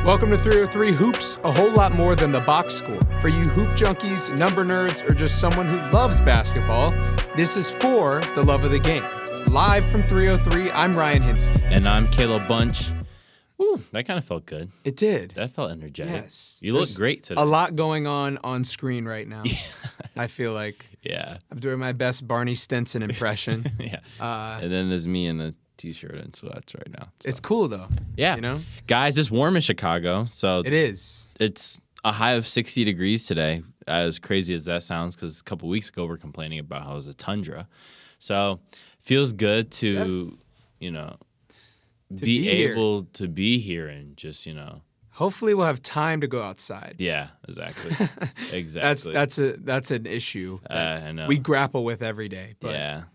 Welcome to 303 Hoops, a whole lot more than the box score. For you hoop junkies, number nerds, or just someone who loves basketball, this is for the love of the game. Live from 303, I'm Ryan Hinske. And I'm Caleb Bunch. Ooh, that kind of felt good. It did. That felt energetic. Yes. You look great today. A lot going on screen right now. Yeah. I feel like Yeah. I'm doing my best Barney Stinson impression. Yeah. And then there's me in a T-shirt and sweats right now. So. It's cool, though. Yeah. You know? Guys, it's warm in Chicago. So it is. It's a high of 60 degrees today, as crazy as that sounds, because a couple weeks ago we're complaining about how it was a tundra. So feels good to, be able to be here and just, Hopefully we'll have time to go outside. Yeah, exactly. Exactly. That's an issue that I know. we grapple with every day. But,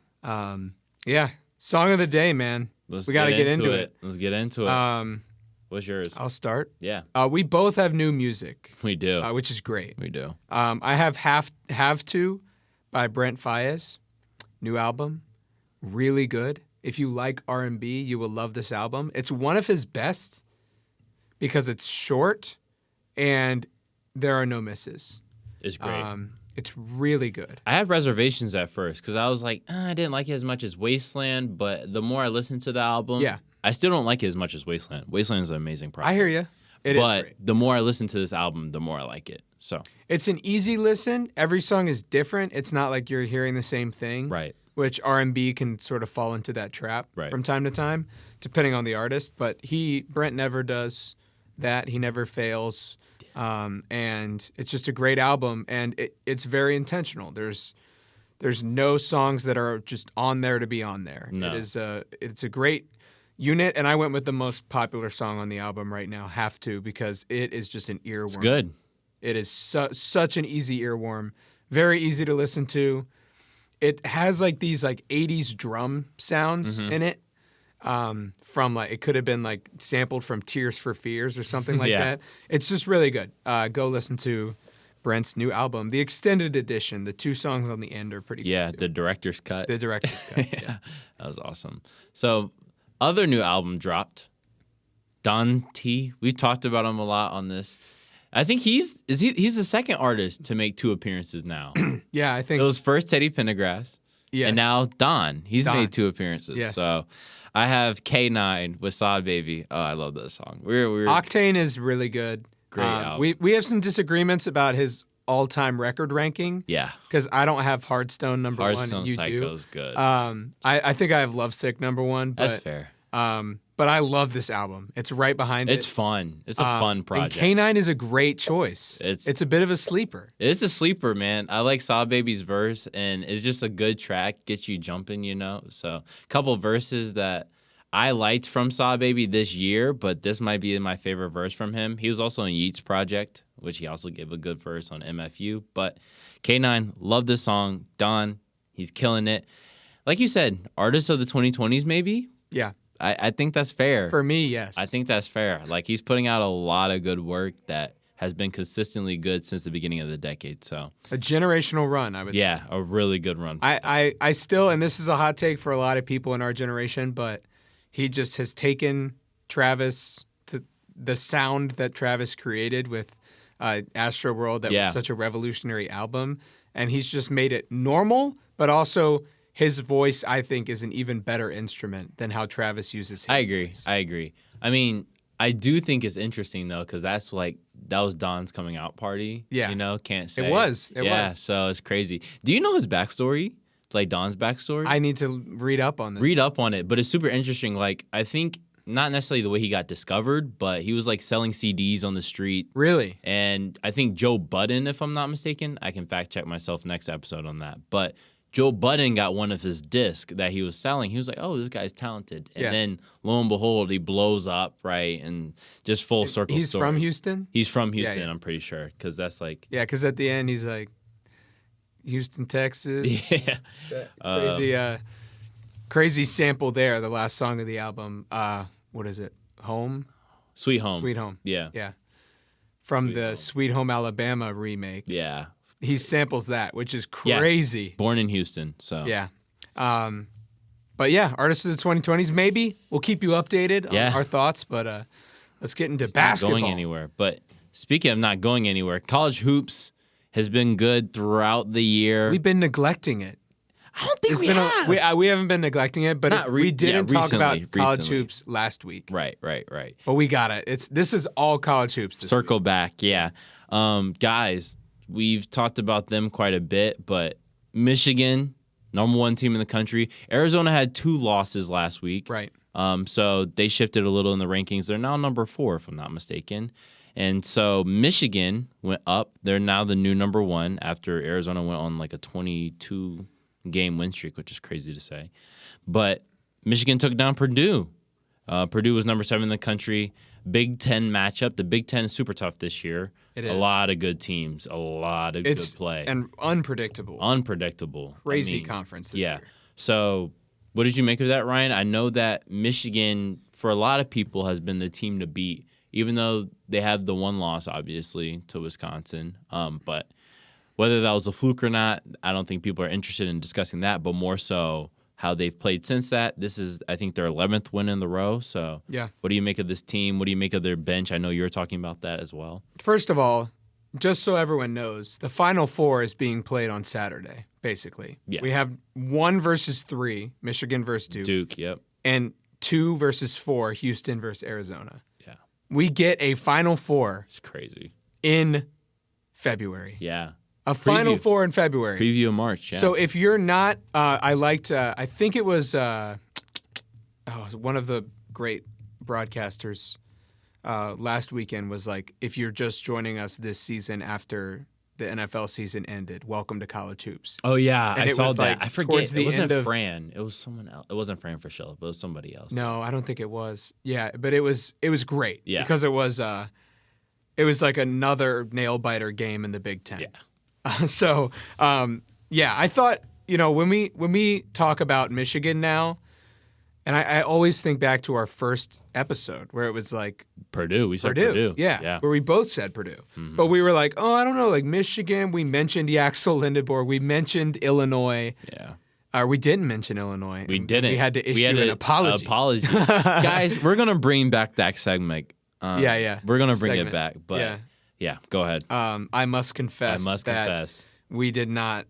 yeah. Song of the day, man. We got to get into it. Let's get into it. What's yours? I'll start. Yeah. We both have new music. We do. Which is great. We do. I have Have To by Brent Faiyaz. New album. Really good. If you like R&B, you will love this album. It's one of his best because it's short and there are no misses. It's great. It's really good. I had reservations at first because I was like, I didn't like it as much as Wasteland, but the more I listened to the album, I still don't like it as much as Wasteland. Wasteland is an amazing project. I hear you. It is great. The more I listen to this album, the more I like it. So it's an easy listen. Every song is different. It's not like you're hearing the same thing. Right. Which R&B can sort of fall into that trap from time to time, depending on the artist. But Brent never does that. He never fails. And it's just a great album, and it's very intentional. There's no songs that are just on there to be on there. No. It's a great unit, and I went with the most popular song on the album right now, Have To, because it is just an earworm. It's good. It is such an easy earworm, very easy to listen to. It has like these like 80s drum sounds in it. From it could have been like sampled from Tears for Fears or something like that. It's just really good. Go listen to Brent's new album, the extended edition. The 2 songs on the end are pretty good too. The director's cut. The director's cut. Yeah. That was awesome. So, other new album dropped. Don T. We've talked about him a lot on this. I think he's the second artist to make 2 appearances now. Yeah, I think it was first Teddy Pendergrass. Yes. And now Don. He's made 2 appearances. Yes. So I have K9 with Saw Baby. Oh, I love this song. We're Octane is really good. Great album. We have some disagreements about his all-time record ranking. Yeah. Because I don't have Hearthstone number 1 and you do. Psycho's good. I think I have Lovesick number 1. But, that's fair. But I love this album. It's right behind it. It's fun. It's a fun project. And K9 is a great choice. It's a bit of a sleeper. It's a sleeper, man. I like Saw Baby's verse, and it's just a good track. Gets you jumping, So a couple verses that I liked from Saw Baby this year, but this might be my favorite verse from him. He was also in Yeats Project, which he also gave a good verse on MFU. But K9, love this song. Don, he's killing it. Like you said, artist of the 2020s maybe? Yeah. I think that's fair. For me, yes. I think that's fair. Like, he's putting out a lot of good work that has been consistently good since the beginning of the decade. So a generational run, I would say. Yeah, a really good run. I still, and this is a hot take for a lot of people in our generation, but he just has taken Travis to the sound that Travis created with Astro World. That was such a revolutionary album. And he's just made it normal, but also his voice, I think, is an even better instrument than how Travis uses his voice. I agree. I mean, I do think it's interesting, though, because that was Don's coming out party. Yeah. Can't say. It was. So it's crazy. Do you know his backstory? Like Don's backstory? I need to read up on this. Read up on it, but it's super interesting. Like, I think not necessarily the way he got discovered, but he was like selling CDs on the street. Really? And I think Joe Budden, if I'm not mistaken, I can fact check myself next episode on that. But Joe Budden got one of his discs that he was selling. He was like, oh, this guy's talented. And then, lo and behold, he blows up, right? And just full circle He's story. from Houston? He's from Houston, I'm pretty sure. Because that's like... Yeah, because at the end, he's like, Houston, Texas. Yeah. Crazy sample there, the last song of the album. What is it? Home? Sweet Home. Sweet Home. Yeah. Yeah. From the Sweet Home Alabama remake. Yeah. He samples that, which is crazy. Yeah. Born in Houston, so. Yeah. But yeah, artists of the 2020s, maybe. We'll keep you updated on our thoughts, but Let's get into It's basketball. not going anywhere. But speaking of not going anywhere, college hoops has been good throughout the year. We've been neglecting it. I don't think we have. We haven't been neglecting it, but we didn't talk about college hoops last week. Right. But we got it. This is all college hoops this Circle week. back, yeah. Guys, we've talked about them quite a bit, but Michigan, number 1 team in the country. Arizona had 2 losses last week. Right. So they shifted a little in the rankings. They're now number 4, if I'm not mistaken. And so Michigan went up. They're now the new number 1 after Arizona went on like a 22-game win streak, which is crazy to say. But Michigan took down Purdue. Purdue was number 7 in the country. Big Ten matchup. The Big Ten is super tough this year. It is. A lot of good teams. A lot of good play. And unpredictable. Crazy conference this year. So what did you make of that, Ryan? I know that Michigan, for a lot of people, has been the team to beat, even though they have the 1 loss, obviously, to Wisconsin. But whether that was a fluke or not, I don't think people are interested in discussing that, but more so how they've played since that. This is, I think, their 11th win in the row. So yeah. What do you make of this team? What do you make of their bench? I know you're talking about that as well. First of all, just so everyone knows, the Final Four is being played on Saturday, basically. Yeah. We have 1 versus 3, Michigan versus Duke. Duke, yep. And 2 versus 4, Houston versus Arizona. Yeah. We get a Final Four. It's crazy. In February. Yeah. A Final Four in February. Preview of March, yeah. So if you're not, I think it was one of the great broadcasters last weekend was like, if you're just joining us this season after the NFL season ended, welcome to college hoops. Oh, yeah, and I saw that. Like I forget. It wasn't Fran. It was someone else. It wasn't Fran Frischel, but it was somebody else. No, I don't think it was. Yeah, but it was great. Yeah. Because it was like another nail-biter game in the Big Ten. Yeah. I thought, when we talk about Michigan now, and I always think back to our first episode where it was like Purdue. We said Purdue. Yeah, where we both said Purdue. Mm-hmm. But we were like, oh, I don't know, like Michigan. We mentioned Yaxel Lindenborg. We mentioned Illinois. Yeah. We didn't mention Illinois. We didn't. We had to issue an apology. Guys, we're going to bring back that segment. Yeah. We're going to bring it back. But yeah, go ahead. I must confess that we did not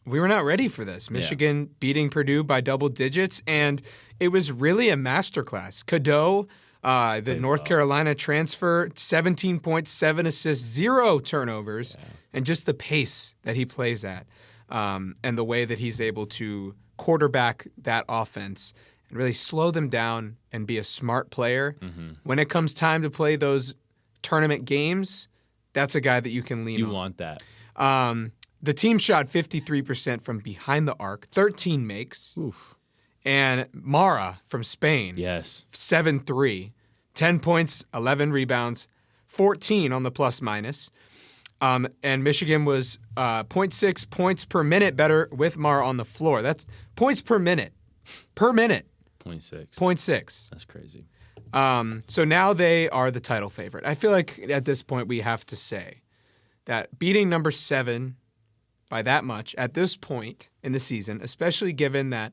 we were not ready for this. Michigan beating Purdue by double digits, and it was really a masterclass. Cadeau, the North Carolina transfer, 17.7 assists, 0 turnovers, and just the pace that he plays at, and the way that he's able to quarterback that offense and really slow them down and be a smart player. Mm-hmm. When it comes time to play those tournament games, that's a guy that you can lean on. You want that. The team shot 53% from behind the arc, 13 makes. Oof. And Mara from Spain, 7-3, 10 points, 11 rebounds, 14 on the plus-minus. And Michigan was 0.6 points per minute better with Mara on the floor. That's points per minute. 0.6. That's crazy. So now they are the title favorite. I feel like at this point we have to say that beating number 7 by that much at this point in the season, especially given that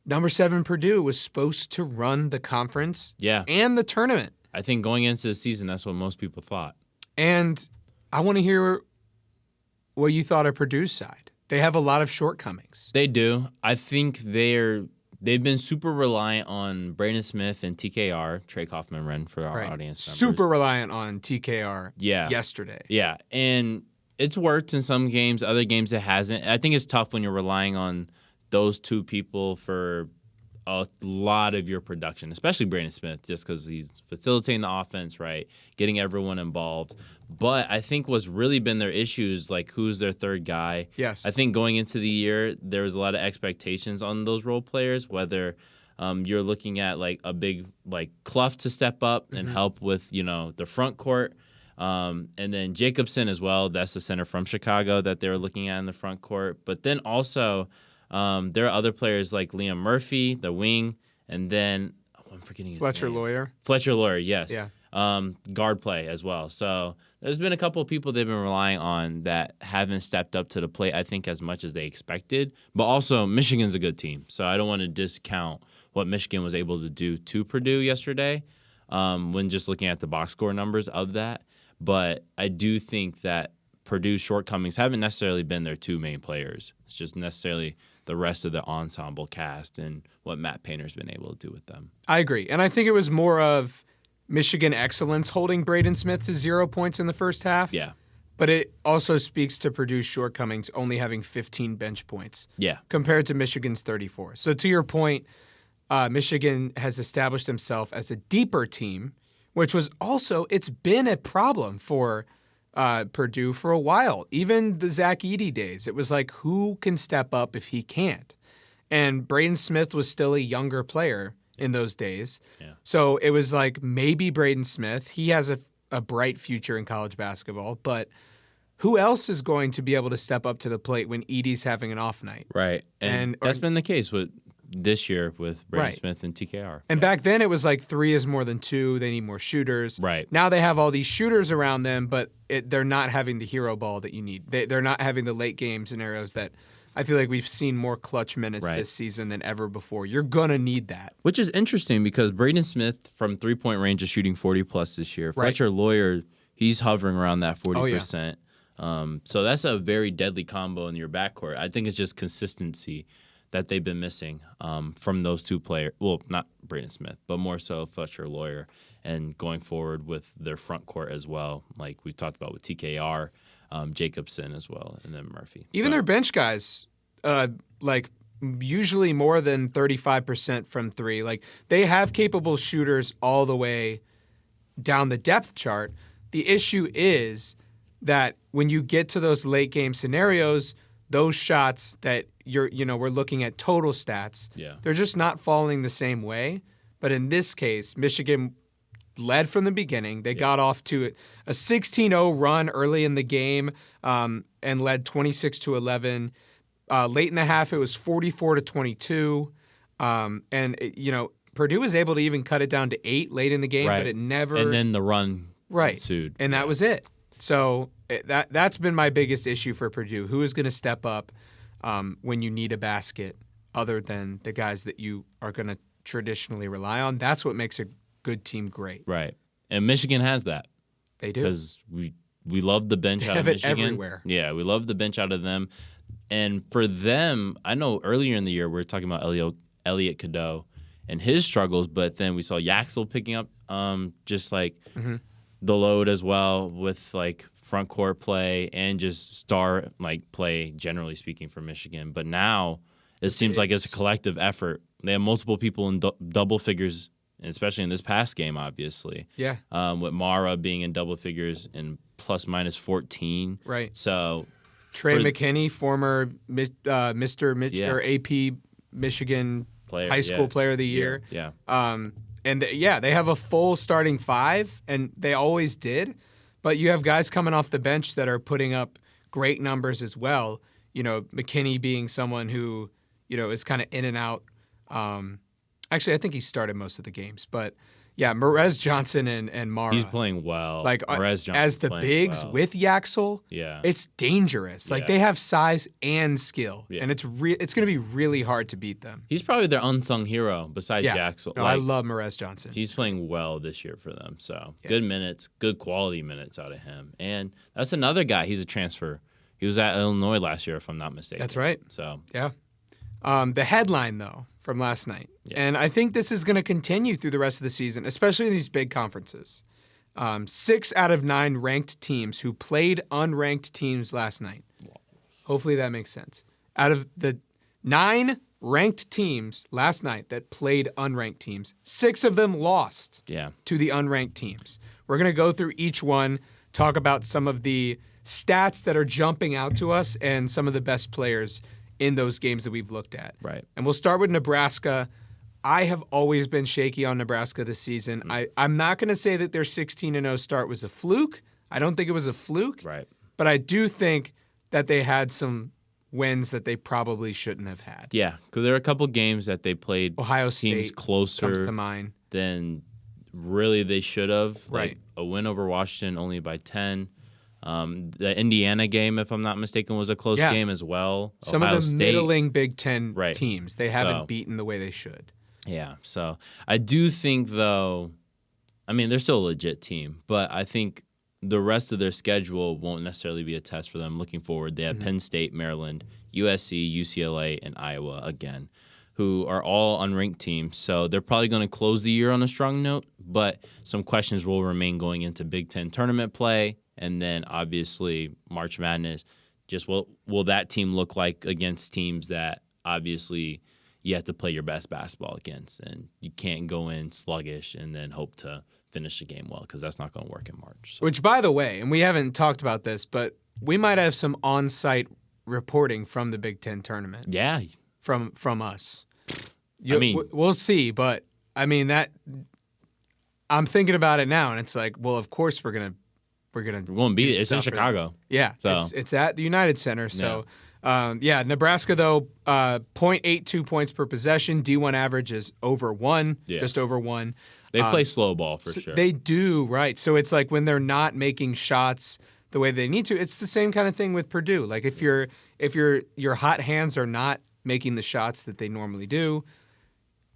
number 7 Purdue was supposed to run the conference and the tournament. I think going into the season, that's what most people thought. And I want to hear what you thought of Purdue's side. They have a lot of shortcomings. They do. I think they've been super reliant on Braden Smith and TKR, Trey Kaufman-Renn for our audience members. Super reliant on TKR yesterday. Yeah, and it's worked in some games. Other games it hasn't. I think it's tough when you're relying on those 2 people for a lot of your production, especially Braden Smith, just because he's facilitating the offense, right, getting everyone involved. But I think what's really been their issues, like who's their third guy. Yes. I think going into the year, there was a lot of expectations on those role players, whether you're looking at like a big like Clough to step up and help with, the front court. And then Jacobson as well. That's the center from Chicago that they were looking at in the front court. But then also there are other players like Liam Murphy, the wing, and then I'm forgetting his Fletcher name. Lawyer, yes. Yeah. Guard play as well. So there's been a couple of people they've been relying on that haven't stepped up to the plate, I think, as much as they expected. But also, Michigan's a good team. So I don't want to discount what Michigan was able to do to Purdue yesterday. when just looking at the box score numbers of that. But I do think that Purdue's shortcomings haven't necessarily been their two main players. It's just necessarily the rest of the ensemble cast and what Matt Painter's been able to do with them. I agree. And I think it was more of Michigan excellence holding Braden Smith to 0 points in the first half. Yeah. But it also speaks to Purdue's shortcomings only having 15 bench points. Yeah. Compared to Michigan's 34. So to your point, Michigan has established himself as a deeper team, which was also, it's been a problem for Purdue for a while. Even the Zach Edey days, it was like, who can step up if he can't? And Braden Smith was still a younger player in those days. Yeah. So it was like, maybe Braden Smith, he has a bright future in college basketball, but who else is going to be able to step up to the plate when Edey's having an off night? Right. And that's been the case with this year with Braden Smith and TKR. And back then it was like 3 is more than 2. They need more shooters. Right. Now they have all these shooters around them, but they're not having the hero ball that you need. They're not having the late game scenarios that I feel like we've seen more clutch minutes this season than ever before. You're going to need that. Which is interesting because Braden Smith from 3-point range is shooting 40+ this year. Fletcher Lawyer, he's hovering around that 40%. Oh, yeah. So that's a very deadly combo in your backcourt. I think it's just consistency that they've been missing from those two players. Well, not Braden Smith, but more so Fletcher Lawyer, and going forward with their front court as well, like we talked about with TKR, Jacobson as well, and then Murphy. Even their bench guys, like usually more than 35% from 3. Like they have capable shooters all the way down the depth chart. The issue is that when you get to those late game scenarios, those shots that we're looking at total stats, they're just not falling the same way. But in this case, Michigan led from the beginning. They got off to a 16-0 run early in the game and led 26-11. Late in the half, it was 44-22. Purdue was able to even cut it down to 8 late in the game, but it never. And then the run ensued. And that was it. So that's been my biggest issue for Purdue. Who is going to step up when you need a basket other than the guys that you are going to traditionally rely on? That's what makes a good team great. Right. And Michigan has that. They do. Because we love the bench out of Michigan. Everywhere. Yeah, we love the bench out of them. And for them, I know earlier in the year we were talking about Elliot Cadeau and his struggles, but then we saw Yaxel picking up just like the load as well with like front court play and just star like play generally speaking for Michigan. But now it seems like it's a collective effort. They have multiple people in double figures, and especially in this past game, obviously. Yeah. With Mara being in double figures and plus minus 14. Right. So Trey McKinney, former or AP Michigan high school player of the year. Yeah. They have a full starting 5, and they always did. But you have guys coming off the bench that are putting up great numbers as well. McKinney being someone who, is kind of in and out. Actually, I think he started most of the games. But, yeah, Merez Johnson and Mara. He's playing well. Like, as the bigs with Yaxel, it's dangerous. Yeah. Like, they have size and skill. Yeah. And it's going to be really hard to beat them. He's probably their unsung hero besides Yaxel. No, I love Merez Johnson. He's playing well this year for them. So, good minutes, good quality minutes out of him. And that's another guy. He's a transfer. He was at Illinois last year, if I'm not mistaken. That's right. So, yeah. The headline, though, from last night, and I think this is going to continue through the rest of the season, especially in these big conferences. 6 out of 9 ranked teams who played unranked teams last night. Hopefully that makes sense. Out of the 9 ranked teams last night that played unranked teams, 6 of them lost to the unranked teams. We're going to go through each one, talk about some of the stats that are jumping out to us and some of the best players in those games that we've looked at. Right. And we'll start with Nebraska. I have always been shaky on Nebraska this season. I'm not going to say that their 16-0 start was a fluke. I don't think it was a fluke. Right. But I do think that they had some wins that they probably shouldn't have had. Yeah, because there are a couple games that they played Ohio teams State closer comes to mind. Than really they should have. Right. Like a win over Washington only by 10. The Indiana game, if I'm not mistaken, was a close game as well. Some Ohio of the State, middling Big Ten teams, they haven't beaten the way they should. Yeah, so I do think, though, I mean, they're still a legit team, but I think the rest of their schedule won't necessarily be a test for them looking forward. They have Penn State, Maryland, USC, UCLA, and Iowa again, who are all unranked teams. So they're probably going to close the year on a strong note, but some questions will remain going into Big Ten tournament play. And then obviously March Madness, just will that team look like against teams that obviously you have to play your best basketball against, and you can't go in sluggish and then hope to finish the game well, because that's not going to work in March. So. Which, by the way, and we haven't talked about this, but we might have some on-site reporting from the Big Ten tournament. Yeah. From us. We'll see, but I mean that I'm thinking about it now, and it's like, well, of course we're gonna beat it. It's in Chicago. Yeah, so. It's at the United Center. So, Nebraska though, 0.82 points per possession. D1 average is over 1, just over 1. They play slow ball for sure. They do, right? So it's like when they're not making shots the way they need to. It's the same kind of thing with Purdue. Like if your hot hands are not making the shots that they normally do,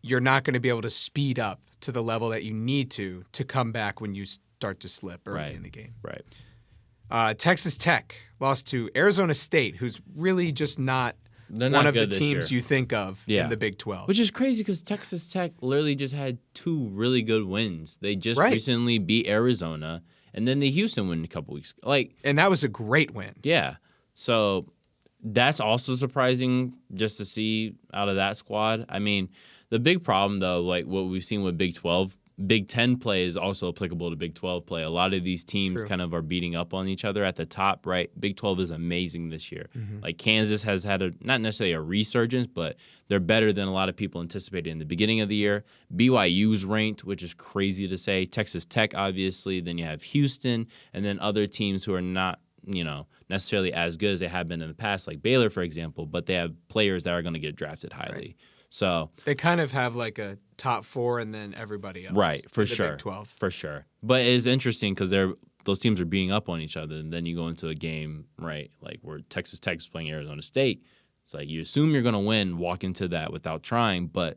you're not going to be able to speed up to the level that you need to come back when you start to slip early in the game. Right. Texas Tech lost to Arizona State, who's really just not one of the teams you think of in the Big 12. Which is crazy because Texas Tech literally just had 2 really good wins. They just recently beat Arizona, and then the Houston win a couple weeks ago. And that was a great win. Yeah. So that's also surprising just to see out of that squad. I mean, the big problem, though, like what we've seen with Big 12, Big 10 play is also applicable to Big 12 play. A lot of these teams kind of are beating up on each other at the top, right? Big 12 is amazing this year. Like Kansas has had not necessarily a resurgence, but they're better than a lot of people anticipated in the beginning of the year. BYU's ranked, which is crazy to say. Texas Tech, obviously. Then you have Houston, and then other teams who are not, necessarily as good as they have been in the past, like Baylor, for example, but they have players that are going to get drafted highly. Right. So they kind of have like a top 4 and then everybody else. Right, for sure. Big 12. For sure. But it is interesting because those teams are beating up on each other, and then you go into a game, right, like where Texas Tech is playing Arizona State. It's like you assume you're going to win, walk into that without trying, but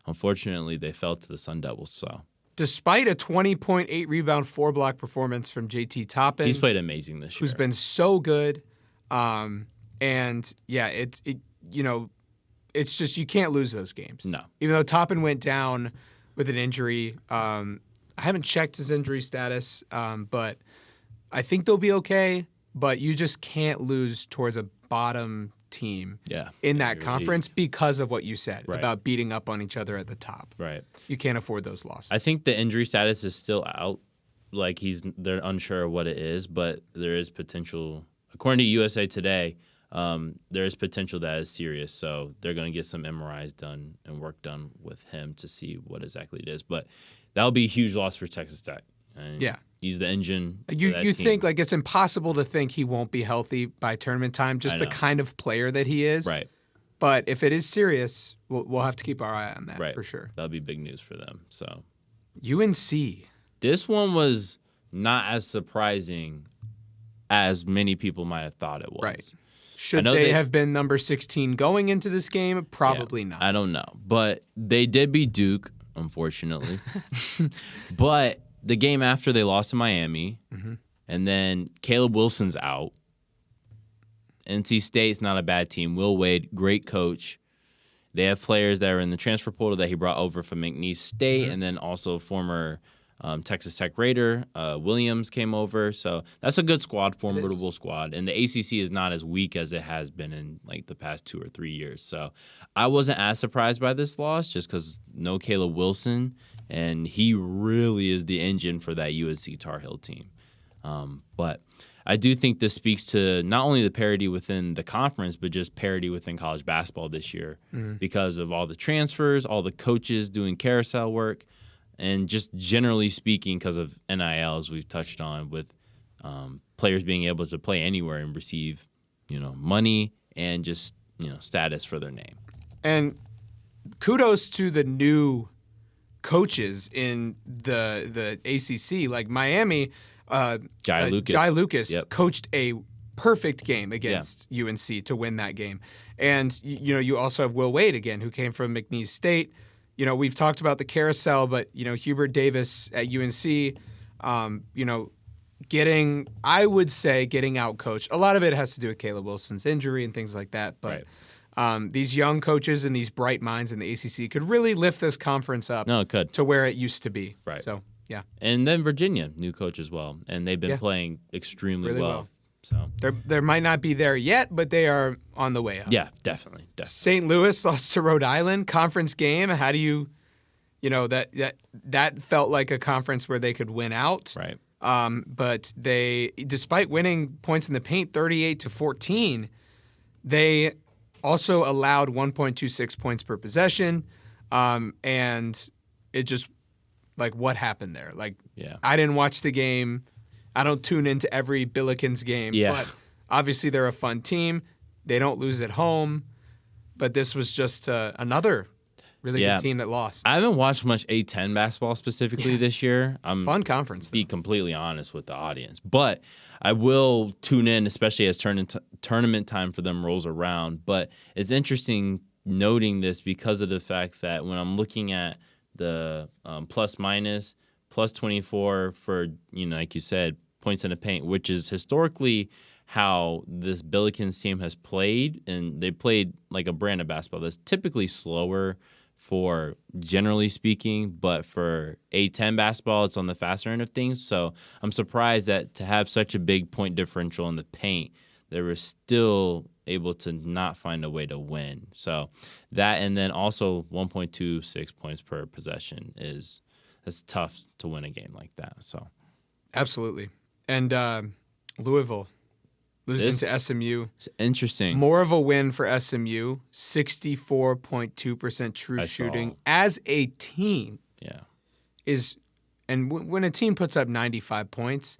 unfortunately they fell to the Sun Devils. So despite a 20.8 rebound, 4-block performance from JT Toppin. He's played amazing this year. Who's been so good. It's just you can't lose those games. No. Even though Toppin went down with an injury. I haven't checked his injury status, but I think they'll be okay. But you just can't lose towards a bottom team in that conference because of what you said about beating up on each other at the top. Right. You can't afford those losses. I think the injury status is still out. Like they're unsure of what it is, but there is potential. According to USA Today, there is potential that is serious. So they're going to get some MRIs done and work done with him to see what exactly it is. But that'll be a huge loss for Texas Tech. And he's the engine. You think like it's impossible to think he won't be healthy by tournament time, just the kind of player that he is. Right. But if it is serious, we'll have to keep our eye on that for sure. That'll be big news for them. So UNC. This one was not as surprising as many people might have thought it was. Right. Should they have been number 16 going into this game? Probably not. I don't know. But they did beat Duke, unfortunately. But the game after, they lost to Miami. And then Caleb Wilson's out. NC State's not a bad team. Will Wade, great coach. They have players that are in the transfer portal that he brought over from McNeese State, and then also former Texas Tech Raider Williams came over. So that's a good squad, formidable squad. And the ACC is not as weak as it has been in like the past 2 or 3 years. So I wasn't as surprised by this loss just because no Caleb Wilson, and he really is the engine for that UNC Tar Heel team. But I do think this speaks to not only the parity within the conference, but just parity within college basketball this year because of all the transfers, all the coaches doing carousel work, and just generally speaking because of NIL, as we've touched on, with players being able to play anywhere and receive, money and just, status for their name. And kudos to the new coaches in the ACC, like Miami. Jai Lucas coached a perfect game against UNC to win that game. And, you also have Will Wade again, who came from McNeese State. we've talked about the carousel, but, Hubert Davis at UNC, I would say getting out coached. A lot of it has to do with Caleb Wilson's injury and things like that. But these young coaches and these bright minds in the ACC could really lift this conference up to where it used to be. Right. So, yeah. And then Virginia, new coach as well. And they've been playing extremely really well. So there might not be there yet, but they are on the way up. Yeah, definitely. St. Louis lost to Rhode Island, conference game. How do you that felt like a conference where they could win out. Right. But they, despite winning points in the paint 38-14, they also allowed 1.26 points per possession. And it just, what happened there? I didn't watch the game. I don't tune into every Billikens game. Yeah. But obviously they're a fun team. They don't lose at home. But this was just another really good team that lost. I haven't watched much A10 basketball specifically this year. Fun conference, though. Be completely honest with the audience. But I will tune in, especially as tournament time for them rolls around. But it's interesting noting this because of the fact that when I'm looking at the plus-minus, plus 24 for, like you said, points in the paint, which is historically how this Billikens team has played. And they played like a brand of basketball that's typically slower for generally speaking, but for A10 basketball, it's on the faster end of things. So I'm surprised that to have such a big point differential in the paint, they were still able to not find a way to win. So that, and then also 1.26 points per possession it's tough to win a game like that. So absolutely. And Louisville losing to SMU. It's interesting. More of a win for SMU, 64.2% true shooting as a team. Yeah. When a team puts up 95 points,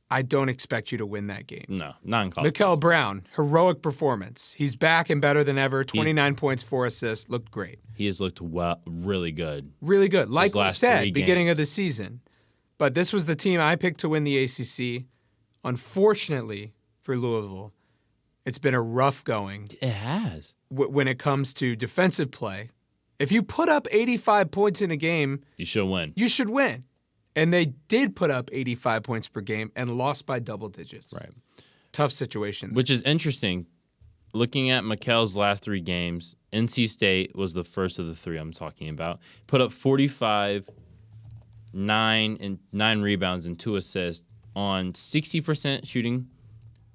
I don't expect you to win that game. No, not in college. Mikael Brown, heroic performance. He's back and better than ever. 29 points, 4 assists. Looked great. He has looked really good. Really good. Like we said, beginning of the season. But this was the team I picked to win the ACC. Unfortunately for Louisville, it's been a rough going. It has. When it comes to defensive play. If you put up 85 points in a game, you should win. You should win. And they did put up 85 points per game and lost by double digits. Right. Tough situation. Which is interesting. Looking at Mikael's last 3 games, NC State was the first of the 3 I'm talking about. Put up 45, 9 rebounds and 2 assists on 60% shooting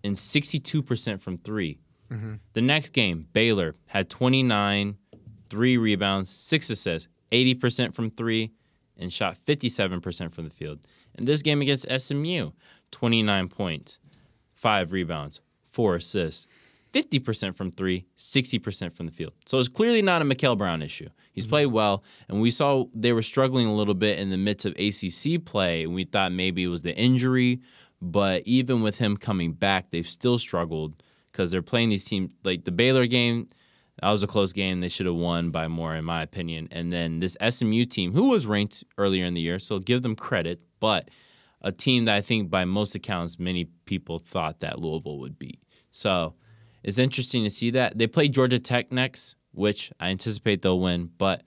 and 62% from 3. Mm-hmm. The next game, Baylor had 29, 3 rebounds, 6 assists, 80% from 3, and shot 57% from the field. In this game against SMU, 29 points, 5 rebounds, 4 assists, 50% from 3, 60% from the field. So it's clearly not a Mikael Brown issue. He's played well, and we saw they were struggling a little bit in the midst of ACC play, and we thought maybe it was the injury, but even with him coming back, they've still struggled because they're playing these teams. Like the Baylor game, that was a close game. They should have won by more, in my opinion. And then this SMU team, who was ranked earlier in the year, so give them credit, but a team that I think by most accounts many people thought that Louisville would beat. So it's interesting to see that. They play Georgia Tech next, which I anticipate they'll win, but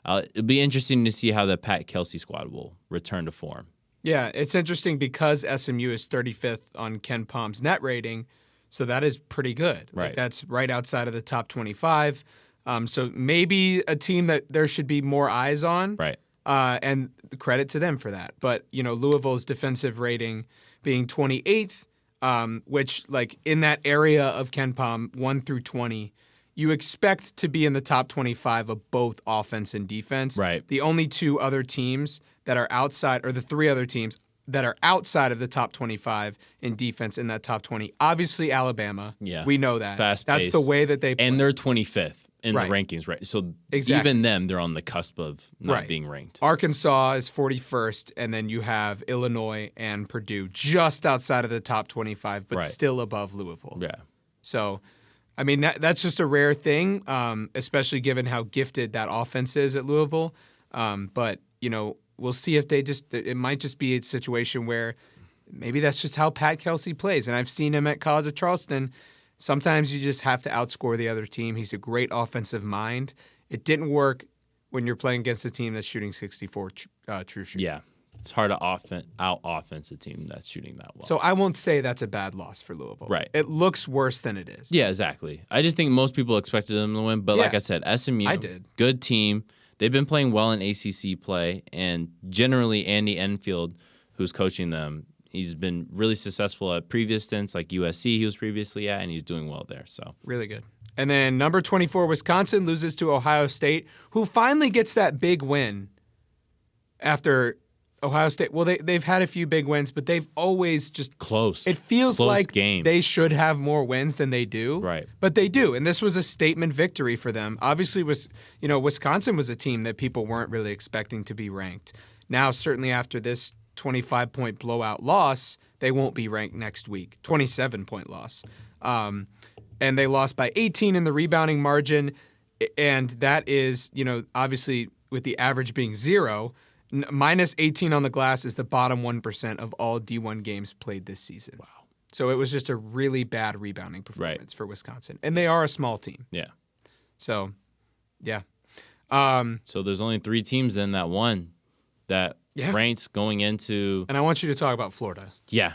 it'll be interesting to see how the Pat Kelsey squad will return to form. Yeah, it's interesting because SMU is 35th on Ken Palm's net rating, so that is pretty good. Right. That's right outside of the top 25. So maybe a team that there should be more eyes on. Right. And credit to them for that. But, Louisville's defensive rating being 28th, which, in that area of Ken Palm, 1 through 20, you expect to be in the top 25 of both offense and defense. Right. The only 2 other teams that are outside, or the 3 other teams that are outside of the top 25 in defense in that top 20. Obviously, Alabama. Yeah. We know that. Fast That's pace. the way that they play. And they're 25th in Right. the rankings, right? So Exactly. even them, they're on the cusp of not Right. being ranked. Arkansas is 41st, and then you have Illinois and Purdue just outside of the top 25, but Right. still above Louisville. Yeah. So, that's just a rare thing, especially given how gifted that offense is at Louisville. But, we'll see if it might just be a situation where maybe that's just how Pat Kelsey plays. And I've seen him at College of Charleston. Sometimes you just have to outscore the other team. He's a great offensive mind. It didn't work when you're playing against a team that's shooting 64 true shooting. Yeah. It's hard to out-offense a team that's shooting that well. So I won't say that's a bad loss for Louisville. Right. It looks worse than it is. Yeah, exactly. I just think most people expected them to win. But like I said, SMU, I did. Good team. They've been playing well in ACC play. And generally, Andy Enfield, who's coaching them, he's been really successful at previous stints, like USC he was previously at, and he's doing well there. So really good. And then number 24, Wisconsin loses to Ohio State, who finally gets that big win after Ohio State. Well, they've had a few big wins, but they've always just close. It feels close like game. They should have more wins than they do. Right. But they do, and this was a statement victory for them. Obviously, Wisconsin was a team that people weren't really expecting to be ranked. Now, certainly after this 25-point blowout loss, they won't be ranked next week. 27-point loss. And they lost by 18 in the rebounding margin, and that is, obviously with the average being 0, minus 18 on the glass is the bottom 1% of all D1 games played this season. Wow. So it was just a really bad rebounding performance for Wisconsin. And they are a small team. Yeah. So, yeah. So there's only 3 teams then that won that ranked going into... And I want you to talk about Florida. Yeah.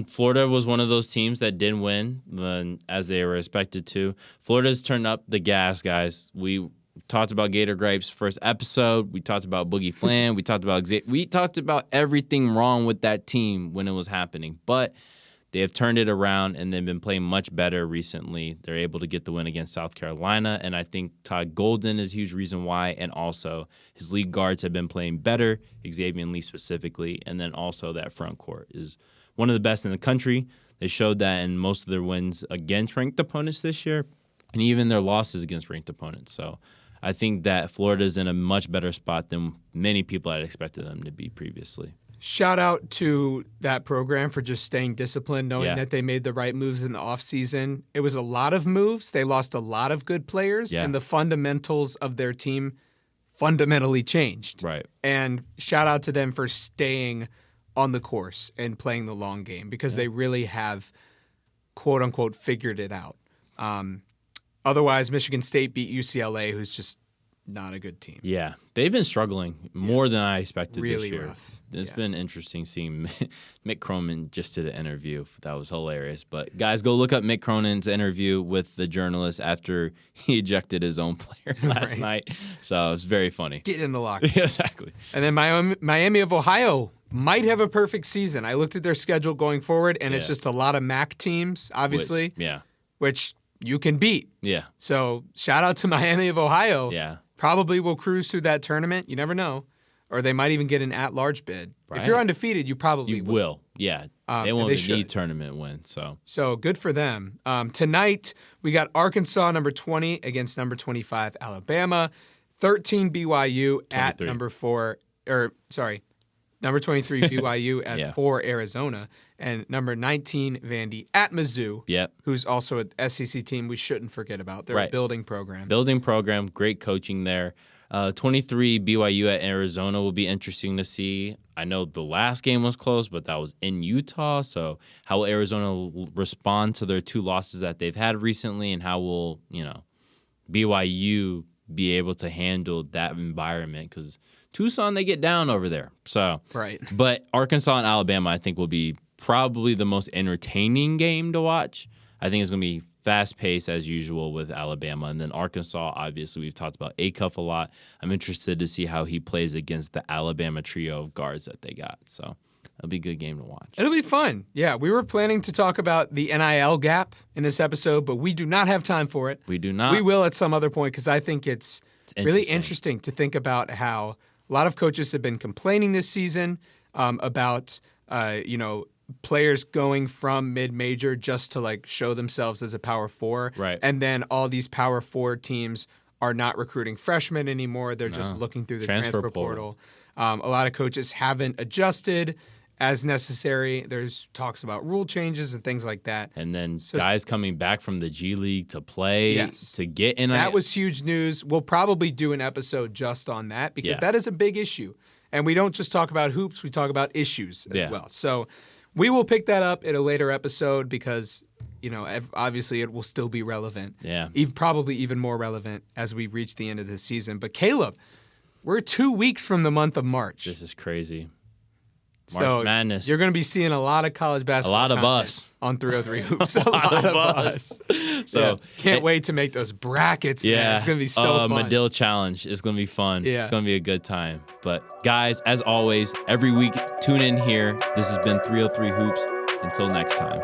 Florida was one of those teams that didn't win as they were expected to. Florida's turned up the gas, guys. We talked about Gator Gripes first episode. We talked about Boogie Flan. We talked about everything wrong with that team when it was happening. But they have turned it around, and they've been playing much better recently. They're able to get the win against South Carolina, and I think Todd Golden is a huge reason why, and also his lead guards have been playing better, Xavier Lee specifically, and then also that front court is one of the best in the country. They showed that in most of their wins against ranked opponents this year, and even their losses against ranked opponents. So I think that Florida's in a much better spot than many people had expected them to be previously. Shout out to that program for just staying disciplined, knowing that they made the right moves in the offseason. It was a lot of moves. They lost a lot of good players, and the fundamentals of their team fundamentally changed. Right. And shout out to them for staying on the course and playing the long game, because they really have, quote unquote, figured it out. Otherwise, Michigan State beat UCLA, who's just not a good team. Yeah, they've been struggling more than I expected really this year. Rough. It's been interesting seeing Mick Cronin just did an interview. That was hilarious. But guys, go look up Mick Cronin's interview with the journalist after he ejected his own player last night. So it was very funny. Get in the locker. Yeah, exactly. And then Miami of Ohio might have a perfect season. I looked at their schedule going forward, and it's just a lot of MAC teams, obviously, which you can beat. Yeah. So shout out to Miami of Ohio. Yeah. Probably will cruise through that tournament. You never know. Or they might even get an at-large bid. Right. If you're undefeated, you probably will. Yeah. They won't need tournament win. So good for them. Tonight, we got Arkansas, number 20, against number 25, Alabama. 13 BYU at number 23 BYU at 4 Arizona, and number 19 Vandy at Mizzou, who's also an SEC team we shouldn't forget about. They're a building program. Building program, great coaching there. 23 BYU at Arizona will be interesting to see. I know the last game was close, but that was in Utah, so how will Arizona respond to their 2 losses that they've had recently, and how will, BYU be able to handle that environment, because Tucson, they get down over there. So, But Arkansas and Alabama, I think, will be probably the most entertaining game to watch. I think it's going to be fast-paced as usual with Alabama. And then Arkansas, obviously, we've talked about Acuff a lot. I'm interested to see how he plays against the Alabama trio of guards that they got. So it'll be a good game to watch. It'll be fun. Yeah, we were planning to talk about the NIL gap in this episode, but we do not have time for it. We do not. We will at some other point, because I think it's really interesting to think about how a lot of coaches have been complaining this season about, players going from mid-major just to show themselves as a Power 4. Right. And then all these Power 4 teams are not recruiting freshmen anymore. They're just looking through the transfer portal. A lot of coaches haven't adjusted as necessary. There's talks about rule changes and things like that. And then guys coming back from the G League to play, to get in. That was huge news. We'll probably do an episode just on that, because that is a big issue. And we don't just talk about hoops, we talk about issues as well. So we will pick that up in a later episode, because, obviously it will still be relevant. Yeah. Probably even more relevant as we reach the end of the season. But Caleb, We're 2 weeks from the month of March. This is crazy. March Madness. You're going to be seeing a lot of college basketball. A lot of content us. On 303 Hoops. A lot of us. So can't wait to make those brackets, man. It's going to be so fun. Medill Challenge is going to be fun. Yeah. It's going to be a good time. But guys, as always, every week, tune in here. This has been 303 Hoops. Until next time.